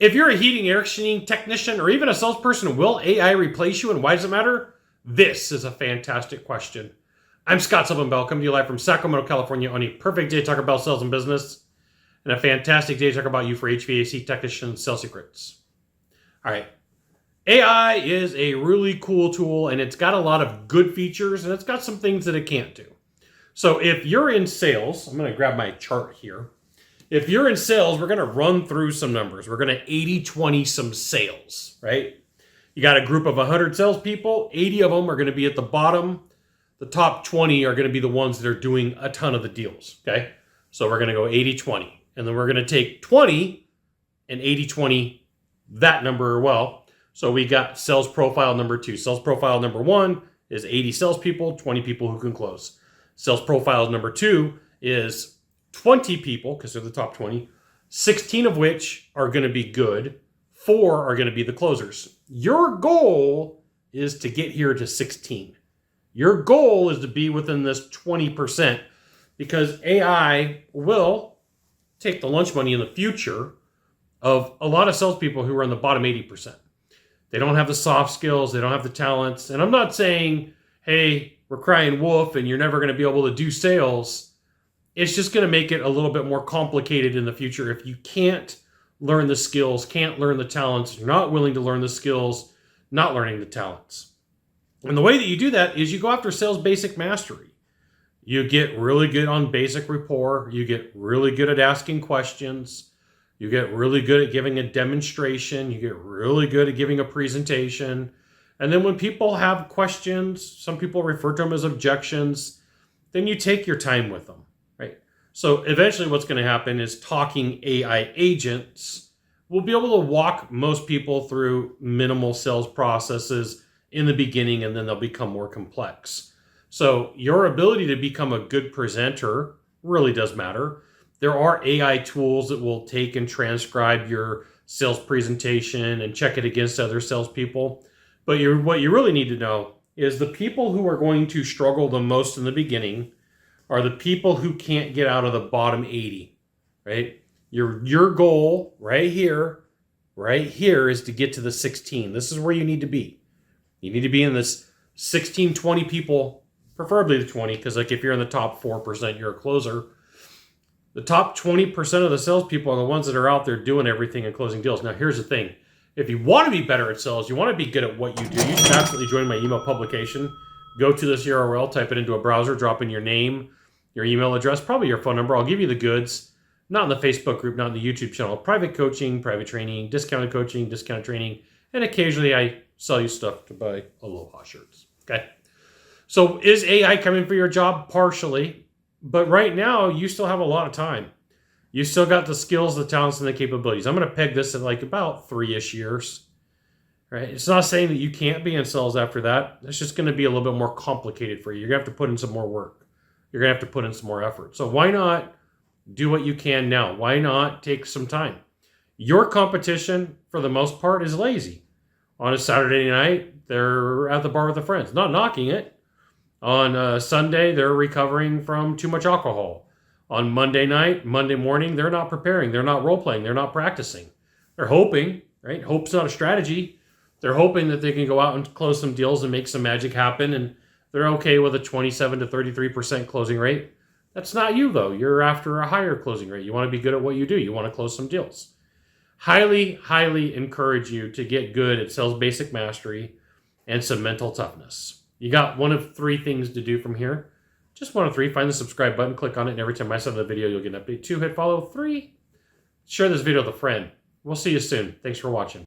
If you're a heating, air conditioning technician, or even a salesperson, will AI replace you, and why does it matter? This is a fantastic question. I'm Scott Silverman, coming to you live from Sacramento, California, on a perfect day to talk about sales and business, and a fantastic day to talk about you for HVAC technician sales secrets. All right. AI is a really cool tool, and it's got a lot of good features, and it's got some things that it can't do. So if you're in sales, I'm going to grab my chart here. If you're in sales, we're going to run through some numbers. We're going to 80-20 some sales, right? You got a group of 100 salespeople. 80 of them are going to be at the bottom. The top 20 are going to be the ones that are doing a ton of the deals, okay? So we're going to go 80-20. And then we're going to take 20 and 80-20 that number as well. So we got sales profile number 2. Sales profile number 1 is 80 salespeople, 20 people who can close. Sales profile number 2 is 20 people, because they're the top 20, 16 of which are going to be good, 4 are going to be the closers. Your goal is to get here to 16. Your goal is to be within this 20%, because AI will take the lunch money in the future of a lot of salespeople who are in the bottom 80%. They don't have the soft skills, they don't have the talents. And I'm not saying, hey, we're crying wolf and you're never going to be able to do sales. It's just going to make it a little bit more complicated in the future if you can't learn the skills, can't learn the talents, you're not willing to learn the skills, not learning the talents. And the way that you do that is you go after sales basic mastery. You get really good on basic rapport. You get really good at asking questions. You get really good at giving a demonstration. You get really good at giving a presentation. And then when people have questions, some people refer to them as objections, then you take your time with them. So eventually what's going to happen is talking AI agents will be able to walk most people through minimal sales processes in the beginning, and then they'll become more complex. So your ability to become a good presenter really does matter. There are AI tools that will take and transcribe your sales presentation and check it against other salespeople. But what you really need to know is the people who are going to struggle the most in the beginning are the people who can't get out of the bottom 80, right? Your goal right here is to get to the 16. This is where you need to be. You need to be in this 16, 20 people, preferably the 20, because like if you're in the top 4%, you're a closer. The top 20% of the salespeople are the ones that are out there doing everything and closing deals. Now, here's the thing. If you want to be better at sales, you want to be good at what you do, you should absolutely join my email publication. Go to this URL, type it into a browser, drop in your name, your email address, probably your phone number. I'll give you the goods. Not in the Facebook group, not in the YouTube channel. Private coaching, private training, discounted coaching, discounted training, and occasionally I sell you stuff to buy Aloha shirts. Okay. So is AI coming for your job? Partially. But right now, you still have a lot of time. You still got the skills, the talents, and the capabilities. I'm going to peg this at like about 3-ish years. Right? It's not saying that you can't be in sales after that. It's just going to be a little bit more complicated for you. You're going to have to put in some more work. You're going to have to put in some more effort. So why not do what you can now? Why not take some time? Your competition, for the most part, is lazy. On a Saturday night, they're at the bar with their friends. Not knocking it. On a Sunday, they're recovering from too much alcohol. On Monday night, Monday morning, they're not preparing. They're not role-playing. They're not practicing. They're hoping, right? Hope's not a strategy. They're hoping that they can go out and close some deals and make some magic happen, and they're okay with a 27 to 33% closing rate. That's not you, though. You're after a higher closing rate. You want to be good at what you do. You want to close some deals. Highly, highly encourage you to get good at sales basic mastery and some mental toughness. You got one of 3 things to do from here. Just one of 3. Find the subscribe button, click on it, and every time I send a video, you'll get an update. 2, hit follow. 3, share this video with a friend. We'll see you soon. Thanks for watching.